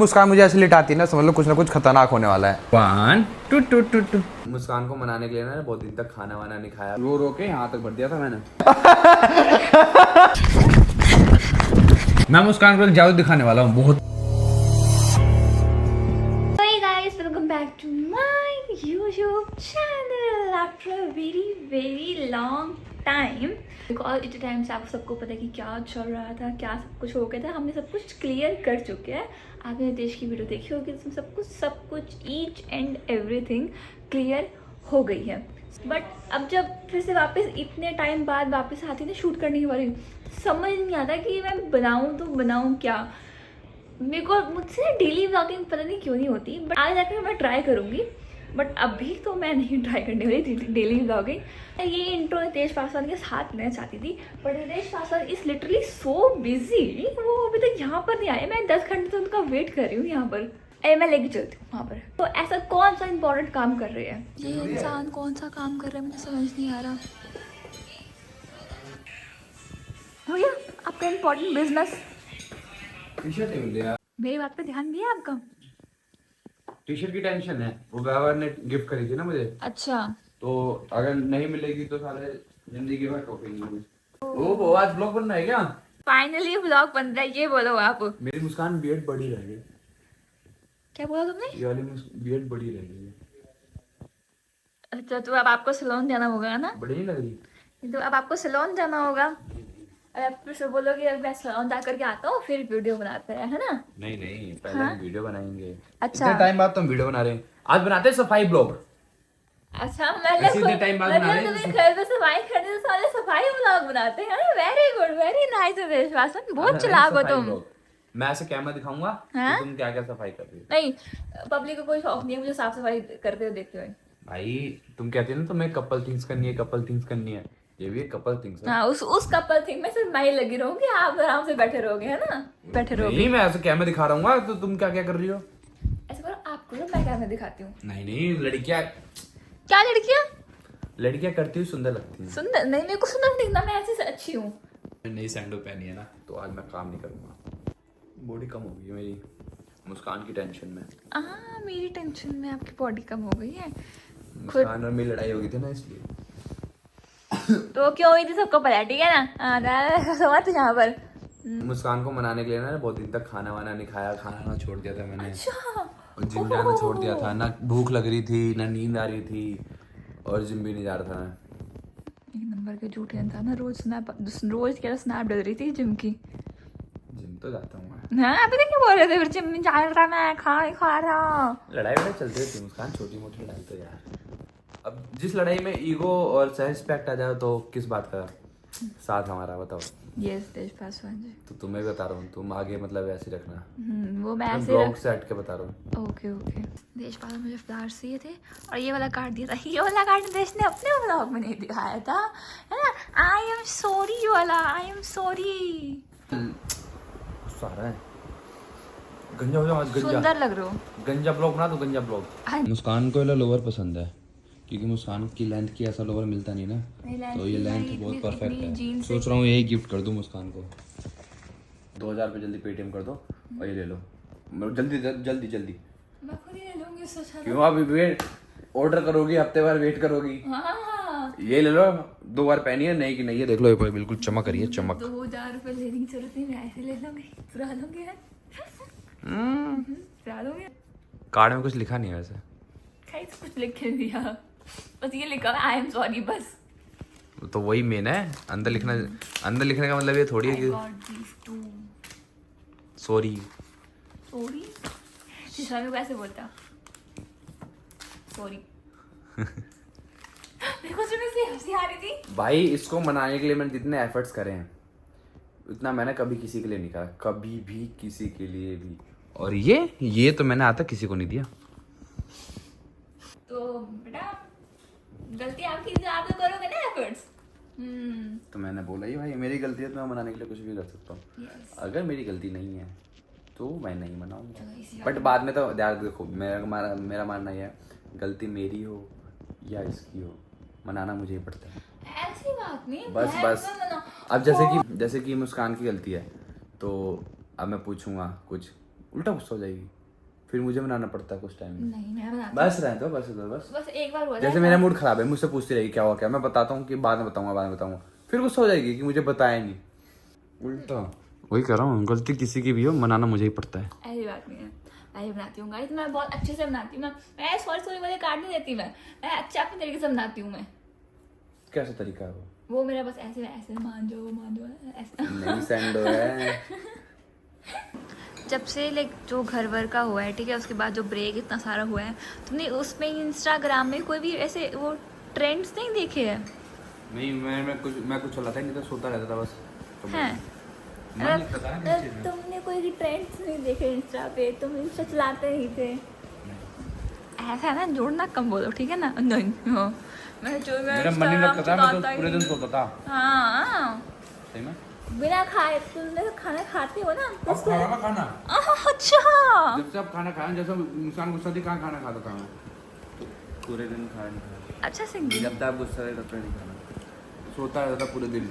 मुस्कान मुझे ऐसे लिटाती है ना, समझ लो कुछ ना कुछ खतरनाक होने वाला है। 1 2 2 2 2। मुस्कान को मनाने के लिए ना बहुत दिन तक खाना वाना नहीं खाया, रो रो के यहाँ तक भर दिया था मैंने। मैं मुस्कान को जादू दिखाने वाला हूँ बहुत। Hey guys, welcome back to my YouTube channel after a very long time. Because इतने टाइम से आप सबको पता है कि क्या चल रहा था, क्या सब कुछ हो गया था, हमने सब कुछ क्लियर कर चुके हैं। आपने देश की वीडियो देखी होगी, इसमें सब कुछ ईच एंड एवरीथिंग क्लियर हो गई है। बट अब जब फिर से वापस इतने टाइम बाद वापस आती है ना शूट करने के बारे में, समझ नहीं आता कि मैं बनाऊँ तो बनाऊँ क्या। मेरे को मुझसे डेली व्लॉगिंग पता नहीं क्यों नहीं होती, बट आगे जाकर मैं ट्राई करूँगी। बट अभी तो मैं नहीं ट्राई करने वाली डेली व्लॉगिंग। ये इंट्रो नितेश पासवान के साथ लेना चाहती थी, but Nitesh Paswan is literally so busy, वो अभी तक यहाँ पर नहीं आए। मैं 10 घंटे से उनका वेट कर रही हूँ यहाँ पर। अरे मैं लेके चलती हूँ वहाँ पर। तो ऐसा कौन सा इंपॉर्टेंट काम कर रही है ये इंसान, कौन सा काम कर रहा है मुझे समझ नहीं आ रहा। भैया आपका इम्पोर्टेंट बिजनेस, टी शर्ट नहीं मिल रहा। मेरी बात पे ध्यान दिया आपका? टी शर्ट की टेंशन है, वो व्यवहार ने गिफ्ट करी थी ना मुझे, अच्छा तो अगर नहीं मिलेगी तो साले जिंदगी भर टोकेंगे मुझे। ओ आज ब्लॉग बनना है क्या? फाइनली व्लॉग बन रहा है, ये बोलो आप। मेरी मुस्कान बियर्ड बड़ी रह गई। क्या बोला तुमने? ये वाली बियर्ड बड़ी रह गई है। अच्छा तो अब आपको सैलून जाना होगा ना? बड़ी नहीं लग रही? तो अब आपको सैलून जाना होगा। अब आप फिर से बोलोगे अब मैं सैलून जा करके आता हूँ फिर वीडियो बनाते हैं, है ना? नहीं पहले हाँ? हम वीडियो बनाएंगे। अच्छा। इतने टाइम बाद तो हम वीडियो बना रहे हैं। आज बनाते हैं सफाई ब्लॉग। अच्छा ऐसे इतने time बाद बना रहे हैं मतलब घर पे सफाई करने से साले सफाई व्लॉग बनाते हैं। वेरी गुड, वेरी नाइस देशवासन, बहुत चालाक हो तुम। मैं ऐसे कैमरा दिखाऊंगा हाँ? कि तुम क्या क्या सफाई कर रही हो। नहीं, पब्लिक को कोई शौक नहीं है मुझे साफ सफाई करते हुए देखते हुए। भाई तुम कहती है ना तुम्हें कपल थिंग्स करनी है, कपल थिंग्स करनी है, ये भी एक कपल थिंग्स है। हाँ, उस कपल थिंग में सिर्फ मैं ही लगी रहूंगी, आप आराम से बैठे रहोगे, है ना? बैठे रहोगे। नहीं मैं ऐसे कैमरा दिखा रहा हूँ तो तुम क्या क्या कर रही हो। ऐसा करो आप करो, मैं कैमरा दिखाती हूँ। नहीं लड़कियां क्या लड़कियाँ? लड़कियां करती हुई सुंदर लगती हैं। सुंदर नहीं, मेरे को सुंदर नहीं दिखना, मैं ऐसे से अच्छी हूँ। नई सैंडो पहनी है ना, तो आज मैं काम नहीं करूंगा। बॉडी कम हो गई है मेरी मुस्कान की टेंशन में। हाँ, मेरी टेंशन में आपकी बॉडी कम हो गई है। मुस्कान और मेरी लड़ाई हो गई थी ना, इसलिए। तो क्यों हुई थी सबको पता है, ठीक है ना? समझ यहाँ पर। मुस्कान को मनाने के लिए ना बहुत दिन तक खाना वाना नहीं खाया, खाना ना छोड़ दिया था मैंने। अच्छा। और जिम जाना छोड़ दिया था, ना भूख लग रही थी ना नींद आ रही थी, और जिम भी नहीं जा रहा था मैं। एक नंबर के झूठे इंसान ना, रोज क्या स्नैप डल रही थी जिम की। जिम तो जाता हूँ मैं। हाँ, अभी तक क्या बोल रहे थे? फिर जिम में जा रहा मैं, खा नहीं खा रहा। लड़ाई वड़ाई चलती रहती है मुस्कान, छोटी मोटी लड़ाई तो यार। अब जिस लड़ाई में ईगो और सेल्फ रिस्पेक्ट आ जाए तो किस बात का साथ हमारा, बताओ। यस देश पासवान जी। तो तुम्हें भी बता रहा हूँ, तुम आगे मतलब ऐसे रखना। वो मैं मैं ऐसे ब्लॉग से हट के बता रहा हूँ। Okay okay. देश पासवान मुझे फ्लावर्स दिए थे और ये वाला कार्ड दिया था। ये वाला कार्ड देश ने अपने व्लॉग में नहीं दिखाया था, है ना? आई एम सॉरी वाला, आई एम सॉरी। सारा है गंजा हो जाओ आज, गंजा सुंदर लग रहे हो। गंजा ब्लॉग बना दो, गंजा ब्लॉग। मुस्कान को ये लोअर पसंद है क्योंकि मुस्कान की लेंथ की ऐसा लोअर मिलता नहीं ना, तो ये लेंथ बहुत परफेक्ट है। सोच रहा हूँ यही गिफ्ट कर दूँ मुस्कान को। 2000 रुपये जल्दी पेटीएम कर दो और ये ले लो, जल्दी जल्दी जल्दी। मैं खुद ही ले लूंगी, सोचा। क्यों अभी वेट ऑर्डर करोगी, हफ्ते भर वेट करोगी। हाँ, ये ले लो, 2 बार पहनी है, नहीं कि नहीं है, देख लो ये बिल्कुल चमक रही है, चमक। 2000 रुपये लेने की जरूरत नहीं, मैं ऐसे ले लूंगी, चुरा लूंगी। चुरा लूंगी। कार्ड में कुछ लिखा नहीं है वैसे। कहीं से कुछ लिख के दिया, बस ये लिखा है आई एम सॉरी, बस। तो वही मेन है, अंदर लिखना। अंदर लिखने का मतलब ये थोड़ी है कि सॉरी। सॉरी शीशा में कैसे बोलता सॉरी? मेरे को सुनने से हंसी आ रही थी। भाई इसको मनाने के लिए मैंने जितने एफर्ट्स करे हैं उतना मैंने कभी किसी के लिए नहीं करा, कभी भी किसी के लिए भी। और ये तो मैंने आज तक किसी को नहीं दिया। तो बेटा गलती आपकी, जो आप लोग करोगे ना एफर्ट्स। तो मैंने बोला ही भाई मेरी गलती है तो मैं मनाने के लिए कुछ भी कर सकता हूँ। अगर मेरी गलती नहीं है तो मैं नहीं मनाऊंगा। बट बाद में तो यार देखो, मेरा मानना यह है, गलती मेरी हो या इसकी हो, मनाना मुझे ही पड़ता है। ऐसी बात नहीं, बस अब जैसे कि मुस्कान की गलती है तो अब मैं पूछूंगा कुछ उल्टा गुस्सा हो जाएगी, फिर मुझे मनाना पड़ता है कुछ टाइम में। नहीं मैं बनाती बस रहने दो, बस एक बार हुआ था। जैसे मेरा मूड खराब है, मुझसे पूछती रहेगी क्या हुआ क्या, मैं बताता हूँ कि बाद में बताऊंगा, फिर गुस्सा हो जाएगी कि मुझे बताया नहीं। उल्टा वही कर रहा हूँ, गलती किसी की भी हो मनाना मुझे ही पड़ता है। ऐसी बात नहीं है, मैं ही बनाती हूँ गाइस, मैं बहुत अच्छे से बनाती हूँ। मैं सॉरी वाले काट नहीं देती, मैं अच्छा अपने तरीके से बनाती हूँ। मैं कैसा तरीका है वो मेरा बस ऐसे ऐसे मान जाओ ऐसे नहीं सैंडो है। जब से लाइक जो घर वर का हुआ है, ठीक है, उसके बाद जो ब्रेक इतना सारा हुआ है, तुमने उसमें इंस्टाग्राम में कोई भी ऐसे वो ट्रेंड्स नहीं देखे हैं? नहीं मैं कुछ चलाता ही नहीं था, सोता रहता था बस। हैं तुमने कोई ट्रेंड्स नहीं देखे इंस्टा पे? तुम इंस्टा चलाते ही थे? ऐसा ना जोड़ना कम बोलो, ठीक है ना? नहीं हाँ मेरा मन नहीं लगता था, मैं तो पूरे दिन सोता था। हाँ सही में बिना खाए तुमने तो खाना खाते हो ना? अब खाना खाना अच्छा जब से अब खाना खाया, जैसे मुस्कान गुस्सा थी, कहाँ खाना खाता था मैं? पूरे दिन खाया नहीं खाया। अच्छा सिंगी जब तक गुस्सा रहता था नहीं खाना, सोता रहता था पूरे दिन।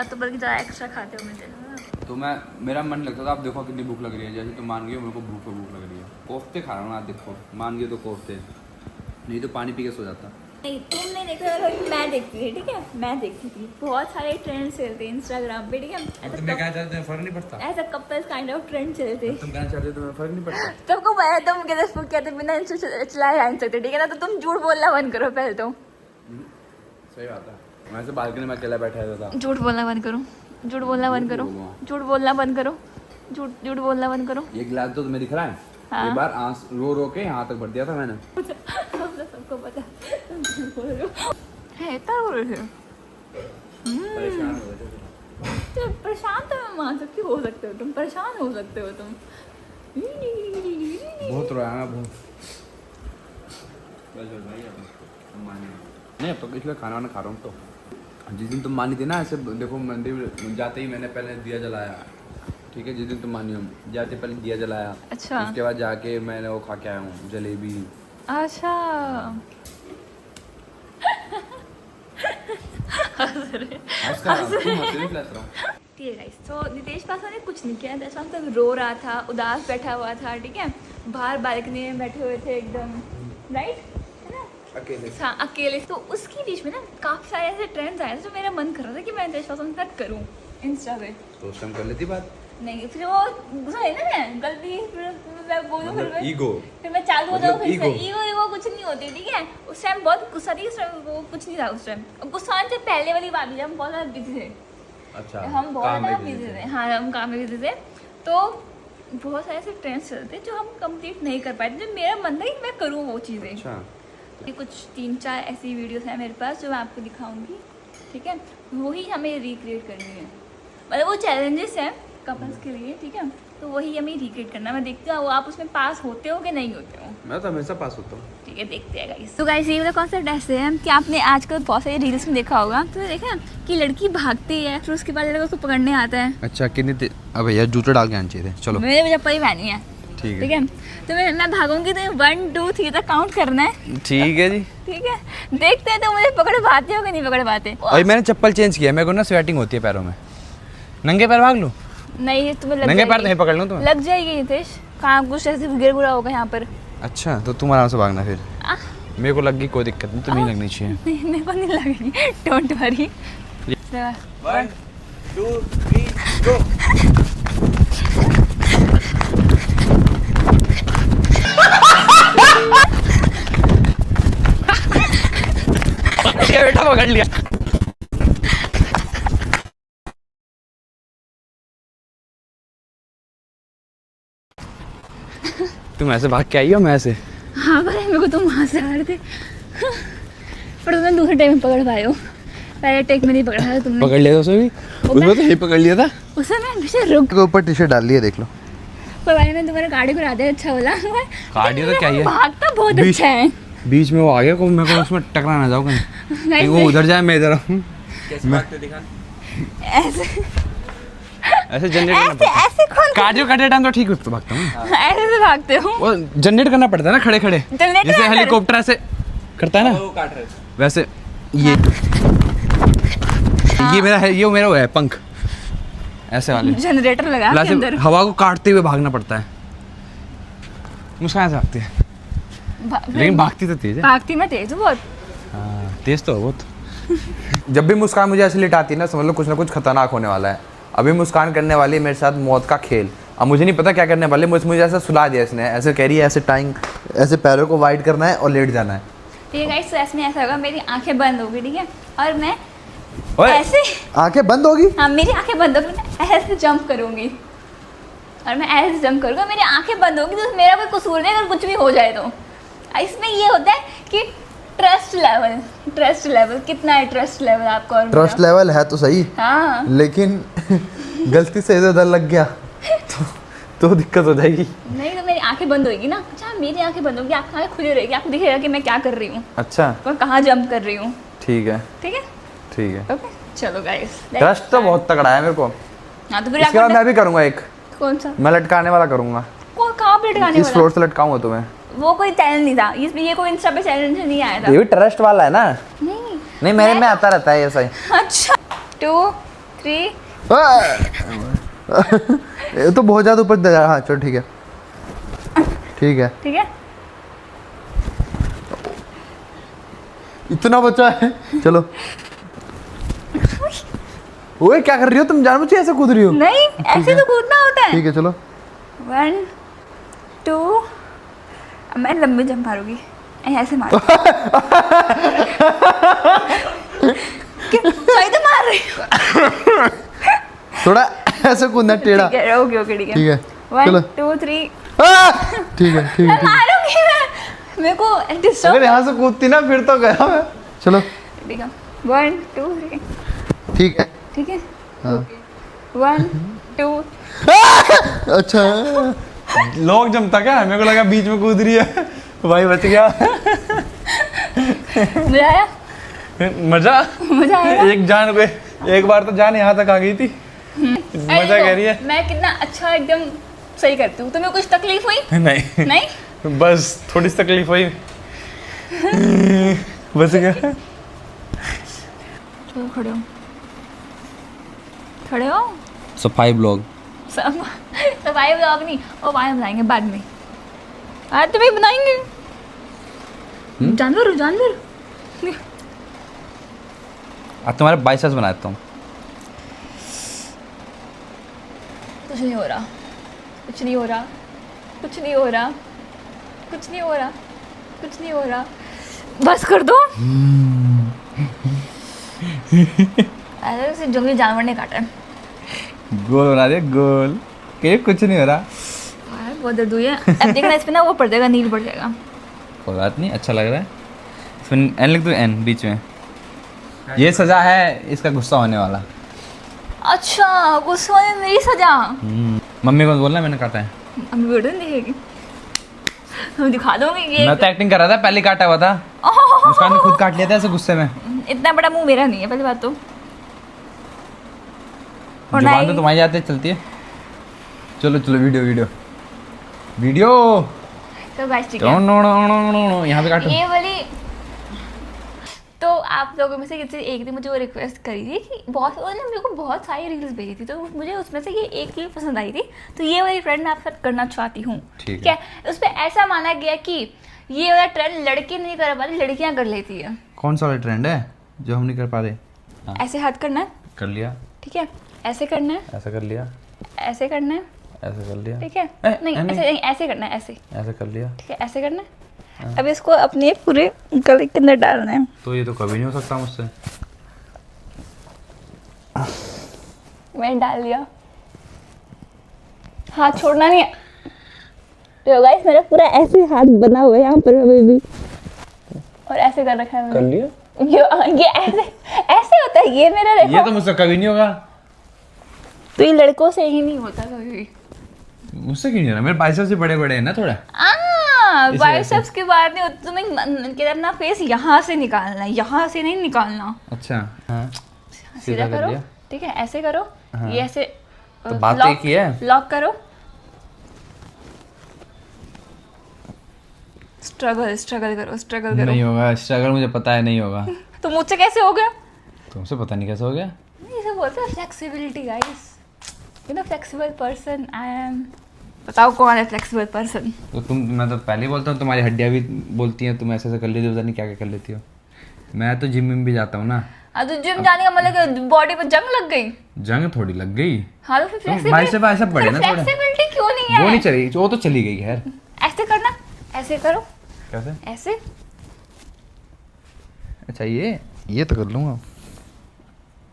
तो बल्कि ज़्यादा एक्स्ट्रा खाते हो मुझे ना। तो मेरा मन लगता था। आप देखो कितनी भूख लग रही है, जैसे तुम मान गए मेरे को भूख लग रही है, कोफ्ते खा रहा हूँ। आप देखो मान गए तो कोफ्ते, नहीं तो पानी पी के सो जाता। नहीं तुम नहीं देखते हो, मैं देखती थी, ठीक है, मैं देखती थी। बहुत सारे ट्रेंड चलते इंस्टाग्राम पे, ठीक है। मैं क्या चाहते हैं, फर्क नहीं पड़ता। ऐसा कपल्स काइंड ऑफ ट्रेंड चलते। तुम क्या चाहते हो, तुम्हें फर्क नहीं पड़ता। तुमको पता, तुम कहते बिना इंस्टा चलाए रह नहीं सकते, ठीक है ना? तो तुम झूठ बोलना बंद करो पहले तो। सही बात है। मैं से बालकनी में अकेला बैठा रहता था। झूठ बोलना बंद करो, झूठ बोलना बंद करो, झूठ बोलना बंद करो, झूठ बोलना बंद करो। ये गिलास तो तुम्हें दिख रहा है, हाँ। एक बार आंस रो के यहाँ तक भर दिया था मैंने। सबको पता तुम झूठ बोल रहे हो। है इतना रो रहे थे? परेशान हो गए थे। तो परेशान तो मैं मान सकती, हो सकते हो तुम परेशान, हो सकते हो तुम। बहुत रोया मैं, बहुत। नहीं अब तो इसलिए खाना वाना खा रहा हूँ। तो जिस दिन तुम मानी थी ना, ऐसे देखो मंदिर जाते ही मैंने पहले दिया जलाया, ठीक है। जिस दिन तुम मानी हो, जाते पहले दिया जलाया। अच्छा। उसके बाद जाके मैंने वो खा के आया हूँ, जलेबी। अच्छा ठीक है गाइस, तो नितेश पासवान ने कुछ नहीं किया। नितेश पासवान तो रो रहा था, उदास बैठा हुआ था, ठीक है, बाहर बालकनी में बैठे हुए थे एकदम, राइट है ना, अकेले। हाँ अकेले। तो उसके बीच में ना काफ़ी सारे ऐसे ट्रेंड्स आए थे जो मेरा मन कर रहा था कि मैं नितेश पासवान के साथ करूँ इंस्टा पे। तो उस टाइम कर लेती बात। नहीं फिर वो गुस्सा है ना, मैं गलती फिर मैं बोलूँ, ईगो, फिर मैं चालू हो जाऊँ, फिर मतलब से ईगो कुछ नहीं होती, ठीक है। उस टाइम बहुत गुस्सा थी, उस टाइम वो कुछ नहीं था उस टाइम। गुस्सा से पहले वाली बात भी, हम बहुत ज़्यादा बिजी थे। अच्छा हम बहुत ज़्यादा बिजी थे, हाँ हम काम में बिजी थे। तो बहुत सारे ऐसे ट्रेंड्स चलते जो हम कंप्लीट नहीं कर पाए थे, जो मेरा मन था कि मैं करूँ वो चीज़ें। अच्छा। ये कुछ 3-4 ऐसी वीडियोस हैं मेरे पास जो मैं आपको दिखाऊंगी, ठीक है। वही हमें रिक्रिएट करनी है, मतलब वो चैलेंजेस हैं कपल्स के लिए, ठीक है। तो वही हमें रिक्रिएट करना है। मैं देखती हूँ वो आप उसमें पास होते हो कि नहीं होते हो। मैं तो हमेशा पास होता हूँ, ठीक है, देखते हैं गाइस। तो गाइस ये वाला कॉन्सेप्ट ऐसे है कि आपने आजकल बहुत सारी रील्स में देखा होगा, तो देखा कि लड़की भागती है, फिर उसके बाद लड़का उसको पकड़ने आता है। अच्छा कितनी, अब भैया जूते डाल के आने चाहिए थे। चलो मैंने चप्पल ही पहनी है, ठीक ठीक है। तो मैं भागूंगी तो 1 2 3 तक काउंट करना है, ठीक है जी। ठीक है। देखते हैं तो मुझे पकड़ पाते हो कि नहीं पकड़ पाते। और मैंने चप्पल चेंज किया, मेरे को ना स्वेटिंग होती है पैरों में। नंगे पैर भाग लूं? नहीं तुम्हें लग नंगे पैर जाएगी, नहीं पकड़ लूं तुम्हें? लग जाएगी नितेश, कहाँ कुछ ऐसे गिर गुरा होगा यहाँ पर। अच्छा तो तुम आराम से भागना फिर। मेरे को लग गई, कोई दिक्कत नहीं, तुम्हें लगनी चाहिए। नहीं मेरे को नहीं लगेगी, डोंट वरी। 1 2 3 गो। बेटा पकड़ लिया। तुम ऐसे भाग के आई हो, मैं ऐसे? हाँ भाई मेरे को तुम वहाँ से आ रहे थे, पर तुमने दूसरे टाइम में पकड़ पाए हो, पहले टेक में नहीं पकड़ा था तुमने। पकड़ लिया था उसमें भी, उसमें तो यही पकड़ लिया था। उसमें मैं पीछे रुक के ऊपर टी शर्ट डाल लिया, देख लो। पर भाई मैंने तुम्हारे गाड़ी को आधे अच्छा बोला। कार्डियो तो क्या ही है, भागता बहुत अच्छा है। बीच में वो आ गया, को मेरे को उसमें टकरा ना जाओ कहीं, वो उधर जाए मैं इधर आऊं। कैसे भागते दिखा? ऐसे जनरेट ऐसे कौन कार्डियो करते टाइम तो ठीक भागता हूँ, ऐसे से भागते हो? वो जनरेट करना पड़ता है ना खड़े खड़े, जैसे हेलीकॉप्टर ऐसे करता है ना, वैसे ये मेरा है, ये मेरा है पंख ऐसे वाले जनरेटर लगा के अंदर हवा को काटते हुए भागना पड़ता है। मुस्कान से भागती है, लेकिन भागती तो तेज है। भागती मैं तेज हूँ बहुत। हाँ तेज तो बहुत। जब भी मुस्कान मुझे ऐसे लिटाती है ना, समझ लो कुछ ना कुछ खतरनाक होने वाला है। अभी मुस्कान करने वाली है मेरे साथ मौत का खेल। अब मुझे नहीं पता क्या करने वाले, मुझे ऐसा सुला दिया इसने, ऐसे कह रही है ऐसे टाइम, ऐसे पैरों को वाइड करना है और लेट जाना है। ठीक है गाइस, तो ऐसे में ऐसा होगा, मेरी आंखें बंद होगी, ठीक है, और मैं ओए, ऐसे, आंखें बंद होगी? हाँ मेरी आंखें बंद होगी, मैं ऐसे जंप करूंगी और मैं ऐसे जंप करूँगा, मेरी आंखें बंद होगी, तो मेरा कोई कसूर नहीं अगर कुछ भी हो जाए तो। इसमें ये होता है कि ट्रस्ट लेवल कितना है, ट्रस्ट लेवल आपका और ट्रस्ट लेवल है तो सही, हाँ, लेकिन गलती से इधर लग गया तो दिक्कत हो जाएगी। नहीं तो मेरी आंखें बंद होगी ना। अच्छा मेरी आंखें बंद होगी, आपकी आंखें खुली रहेगी, आपको दिखेगा कि मैं क्या कर रही हूँ, अच्छा मैं कहाँ जंप कर रही हूँ। ठीक है ठीक है, ठीक है। ओके चलो गाइस, ट्रस्ट तो बहुत तगड़ा है मेरे को। हाँ तो फिर इसके बाद मैं भी करूँगा एक, कौन सा, मैं लटकाने वाला करूँगा। कहाँ पे लटकाने इस वाला? फ्लोर से लटकाऊंगा तुम्हें। वो कोई चैनल नहीं था, ये कोई इंस्टा पे चैनल नहीं आया था। ये भी ट्रस्ट वाला है ना? नहीं नहीं मेरे में आता रहता है ऐसा ही। अच्छा 2 3 ये तो बहुत ज्यादा ऊपर जा। हाँ चलो ठीक है ठीक है ठीक है, इतना बचा है, चलो। ओए क्या कर रही हो तुम, जानबूझ के ऐसे कूद रही हो? नहीं ऐसे तो कूदना होता है। ठीक है चलो। 1 2, मैं लंबी जंप मारूंगी, ऐसे मार सही तो मार रही हूँ। थोड़ा ऐसे कूदना टेढ़ा। ठीक है, ओके ओके ठीक है, ठीक है 1 2 3, ठीक है ठीक है। मारूंगी मैं, मेरे को अगर डिस्टर्ब। यहाँ से कूदती ना फिर तो गया मैं। चलो ठीक है 1 2 3, ठीक है ठीक है, हाँ। 1 2। अच्छा लोग जमता क्या, मेरे को लगा बीच में कूद रही है। भाई बच गया। मजा आया, मजा मजा आया। एक जान पे, एक बार तो जान यहाँ तक आ गई थी। मजा कह रही है। मैं कितना अच्छा एकदम सही करती हूँ, तुम्हें कुछ तकलीफ हुई? नहीं नहीं बस थोड़ी सी तकलीफ हुई। बच गया। चलो खड़े हो, खड़े हो। सफाई ब्लॉग सफाई ब्लॉग नहीं, वो वाई बनाएंगे बाद में, आज तो भी बनाएंगे। जानवर हो जानवर। आज तुम्हारे बाइसेप्स बना देता हूँ। कुछ नहीं हो रहा, कुछ नहीं हो रहा, कुछ नहीं हो रहा, कुछ नहीं हो रहा, कुछ नहीं हो रहा, बस कर दो। ऐसे जंगली जानवर ने काटा है। गोल बना दिया गोल, के कुछ नहीं हो रहा। बहुत दर्द हुई है। अब देखना इस पे ना वो पड़ जाएगा, नील पड़ जाएगा। कोई बात नहीं, अच्छा लग रहा है। इसमें एन लिख दो, एन बीच में। ये सजा है इसका गुस्सा होने वाला। अच्छा गुस्सा में मेरी सजा। मम्मी को बोलना मैंने काटा है। अभी वीडियो नहीं दिखेगी, हम दिखा दूंगी ये। मैं तो एक्टिंग कर रहा था, पहले काटा हुआ था। मुस्कान ने खुद काट लिया था ऐसे गुस्से में। इतना बड़ा मुंह मेरा नहीं है पहली बात तो। और जुबान तो तुम्हारी आते चलती है। चलो चलो वीडियो वीडियो वीडियो। तो गाइस ठीक है, नो यहाँ पे काटो। ये वाली तो आप लोगों में से किसी एक ने मुझे वो रिक्वेस्ट करी थी कि बहुत, उन्होंने मेरे को बहुत सारी रील्स भेजी थी, तो मुझे उसमें से ये एक रील पसंद आई थी, तो ये वाली ट्रेंड मैं आपके साथ करना चाहती हूँ। ठीक है। उस पर ऐसा माना गया कि ये वाला ट्रेंड लड़के नहीं कर पाते, लड़कियाँ कर लेती है। कौन सा वाला ट्रेंड है जो हम नहीं कर पा रहे? हाँ। ऐसे हाथ करना है, कर लिया, ठीक है, ऐसे करना है, ऐसा कर लिया, ऐसे करना है, ऐसा कर लिया, ठीक है, नहीं नहीं। ऐसे ऐसे करना है, ऐसे, ऐसा कर लिया। ठीक है, ऐसे करना है। अब इसको अपने पूरे गले के अंदर डालना है। तो ये तो कभी नहीं हो सकता मुझसे। मैंने डाल दिया, हाथ छोड़ना नहीं है। तो गाइस मेरा पूरा ऐसे हाथ बना हुआ है यहाँ पर अभी भी, और ऐसे कर रखा है कर मैंने। लिया। ये ऐसे ऐसे होता है, ये मेरा ये देखो। तो मुझसे कभी नहीं होगा। तो ये लड़कों से ही नहीं होता कभी भी। मुझसे क्यों नहीं हो रहा? मेरे बाइसेप्स से बड़े बड़े हैं ना थोड़ा। बाइसेप्स की बात नहीं होती, तुम्हें अपना फेस यहाँ से निकालना है, यहाँ से नहीं निकालना। अच्छा हाँ, सीधा कर करो, लिया। ठीक है, ऐसे करो। हाँ। ये ऐसे तो बात एक ही है। लॉक करो, स्ट्रगल करो, स्ट्रगल करो। नहीं होगा स्ट्रगल, मुझे पता है नहीं होगा। तो मुझसे कैसे हो गया? तुमसे पता नहीं कैसे हो गया। ये सब बोलते हैं flexibility guys, you know flexible person I am. बताओ कौन है फ्लेक्सिबल पर्सन? तो तुम, मैं तो पहले ही बोलता हूँ, तुम्हारी हड्डियाँ भी बोलती हैं तुम ऐसे ऐसे कर लेती हो, पता नहीं क्या क्या कर लेती हो। मैं तो जिम में भी जाता हूँ ना। हाँ, तो जिम जाने का मतलब बॉडी पर जंग लग गई? जंग थोड़ी लग गई। हाँ तो फिर भाई से ऐसा पड़े ना थोड़ा। फ्लेक्सिबिलिटी क्यों नहीं है? वो नहीं चली, वो तो चली गई खैर। ऐसे करना, ऐसे करो। कैसे? ऐसे। अच्छा ये तो कर लूँगा।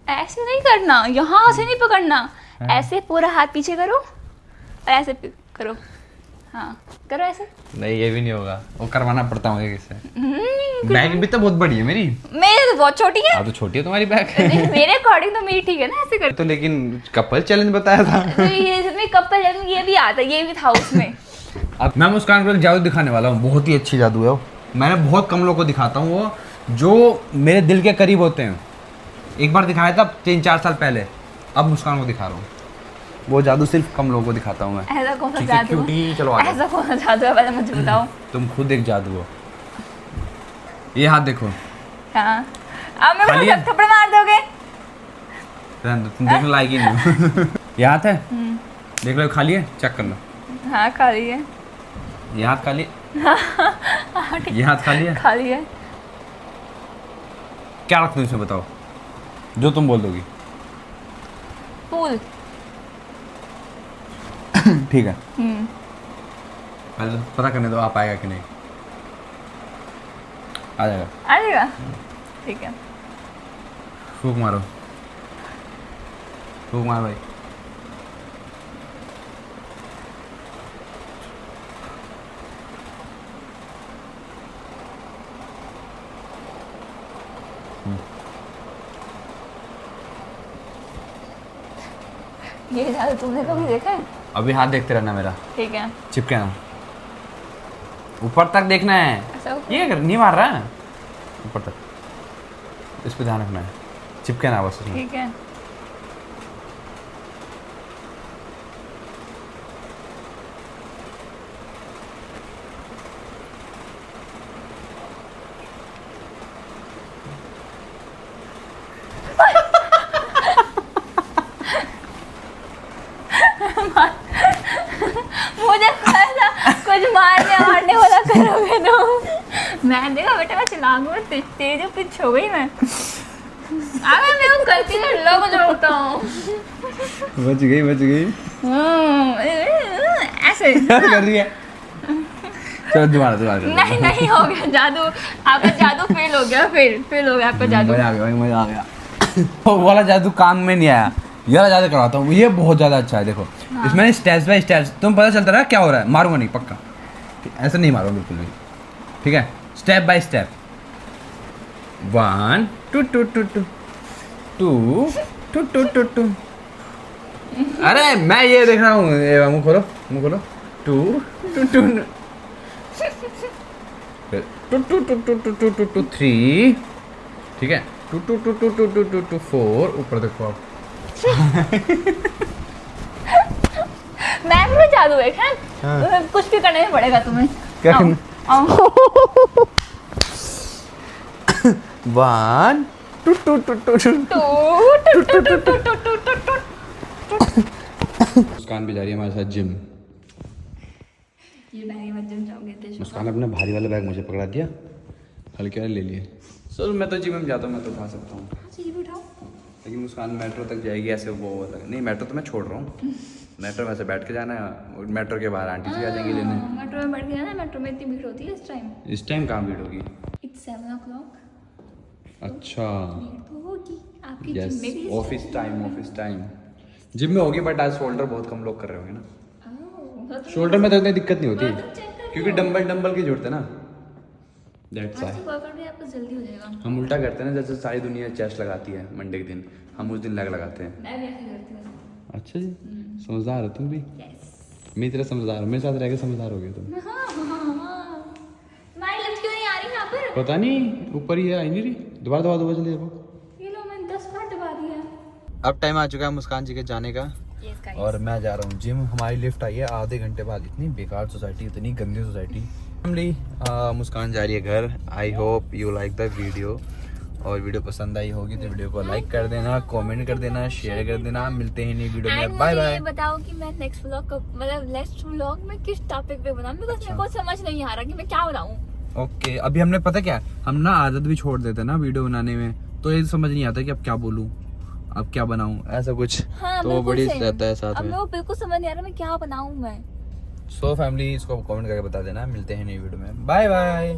ऐसे नहीं करना, यहाँ से नहीं पकड़ना, ऐसे पूरा हाथ पीछे करो और ऐसे करो। हाँ करो ऐसे। नहीं ये भी नहीं होगा, वो करवाना पड़ता है मुझे किससे। बैग भी तो बहुत बड़ी है मेरी। मेरी तो बहुत छोटी है। हाँ तो छोटी है तुम्हारी बैग। मेरे अकॉर्डिंग तो मेरी ठीक है ना, ऐसे कर। तो लेकिन कपल चैलेंज बताया था। तो ये इसमें कपल ये भी आता है, ये भी था उसमें। अब मैं मुस्कान को एक जादू दिखाने वाला हूँ, बहुत ही अच्छी जादू है वो। मैंने बहुत कम लोगों को दिखाता हूँ, वो जो मेरे दिल के करीब होते हैं। एक बार दिखाया था 3-4 साल पहले, अब मुस्कान को दिखा रहा हूँ। वो जादू सिर्फ कम लोगों को दिखाता हूँ मैं। ऐसा कौन सा जादू है? चलो आगे। ऐसा कौन सा जादू है, पहले मुझे बताओ। तुम खुद एक जादू हो। ये हाथ देखो। हाँ, अब मैं खाली है? थप्पड़ मार दोगे? रहने दो, तुम देखने लायक ही नहीं हो। ये हाथ है, देख लो खाली है, चेक कर लो। हाँ खाली है। ये हाथ खाली। ये हाथ खाली है। खाली है। क्या रख दूँ इसमें बताओ, जो तुम बोल दोगी। फूल। ठीक है, पहले पता करने दो आप आएगा कि नहीं। आ जाएगा। आ जाएगा, ठीक है। फूक मारो, फूक मारो भाई। ये जादू तुमने कभी देखा है? अभी हाथ देखते रहना मेरा, ठीक है। चिपके ना, ऊपर तक देखना है। ऐसा ये नहीं मार रहा है, ऊपर तक, इस पे ध्यान रखना है, चिपके ना बस उसमें। ठीक है। मुझे कुछ मारने वाला करोगे तो मैं देखा बेटा, मैं चलाऊंगा तेज पिच हो गई मैं। अबे मैं वो गलती से लोग जोड़ता हूँ। बच गई। ऐसे कर रही है। चलो दोबारा नहीं हो गया जादू, आपका जादू फेल हो गया, फेल हो गया आपका जादू। मजा आ गया। वो वाला जादू काम में नहीं आया, ये वाला जादू करवाता हूँ, ये बहुत ज़्यादा अच्छा है। देखो इसमें स्टेप बाय स्टेप तुम पता चलता रहा क्या हो रहा है। मारूंगा नहीं पक्का, ऐसे नहीं मारूंगा बिल्कुल भी, ठीक है। Step by step, 1 2 2 2 2 2 2 2 2 2। अरे मैं ये देख रहा हूँ, मुँह खोलो 2 2 2 2 2 2 2 2 3, ठीक है। 2 2 2 2 2 2 2 2 4, ऊपर देखो आप। मैं भी जादू है क्या? तुम्हें कुछ भी करना ही पड़ेगा तुम्हें। क्या करना? आओ। 1 2 2 2 2 मुस्कान भी जा रही है हमारे साथ जिम। ये बैग में जिम जाओगे तो मुस्कान अपना भारी वाला बैग मुझे पकड़ा दिया, हल्के वाले ले लिए। सर मैं तो जिम में जाता हूँ, मैं तो उठा सकता हूँ, ये भी उठाओ। लेकिन मुस्कान मेट्रो तक जाएगी ऐसे, वो अलग नहीं। मेट्रो तो मैं छोड़ रहा हूँ, मेट्रो में से बैठ के जाना है, मेट्रो के बाहर आंटी जी आ जाएंगी लेने। मेट्रो में बैठ के जाना, मेट्रो में इतनी भीड़ होती है इस टाइम। इस टाइम कहाँ भीड़ होगी? It's 7 o'clock। अच्छा भीड़ तो होगी आपकी यस, जिम में भी। ऑफिस टाइम जिम में होगी, बट आज शोल्डर बहुत कम लोग कर रहे होंगे ना। शोल्डर में तो इतनी दिक्कत नहीं होती क्योंकि डंबल की जरूरत है ना। दैट्स व्हाई वर्कआउट भी आपको जल्दी हो जाएगा। हम उल्टा करते हैं ना, जैसे सारी दुनिया चेस्ट लगाती है मंडे के दिन, हम उस दिन लेग लगाते हैं। मैं भी ऐसे करती हूँ। अच्छा जी, समझदार हो तुम भी। यस। मेरी तरह समझदार हो, मेरे साथ रह के समझदार हो गए तुम। तुम्हारी लिफ्ट क्यों नहीं आ रही यहाँ पर? पता नहीं, ऊपर ही है, आई नहीं रही। दोबारा दबा दो जल्दी देखो। ये लो मैंने 10 बार दबा दिया। अब टाइम आ चुका है मुस्कान जी के जाने का, और मैं जा रहा हूँ जिम। हमारी लिफ्ट आई है आधे घंटे बाद। इतनी बेकार सोसाइटी, इतनी गंदी सोसाइटी। फैमिली मुस्कान जा रही है घर। I hope you like the video, और वीडियो पसंद आई होगी तो वीडियो को लाइक कर देना, कमेंट कर देना, शेयर कर देना। मिलते हैं नई वीडियो में, बाय बाय। बताओ कि मैं नेक्स्ट व्लॉग में किस टॉपिक पे बनाऊं, बिकॉज़ मेरे को समझ नहीं आ रहा कि मैं क्या बनाऊं। ओके, अभी हमने पता क्या, हम ना आदत भी छोड़ देते ना वीडियो बनाने में, तो ये समझ नहीं आता कि अब क्या बोलूं, अब क्या बनाऊं, ऐसा कुछ। हाँ, तो बड़ी रहता है साथ अब में। मेरे को बिल्कुल समझ नहीं आ रहा मैं क्या बनाऊं मैं। सो फैमिली, इसको कमेंट करके बता देना। मिलते हैं नई वीडियो में, बाय बाय।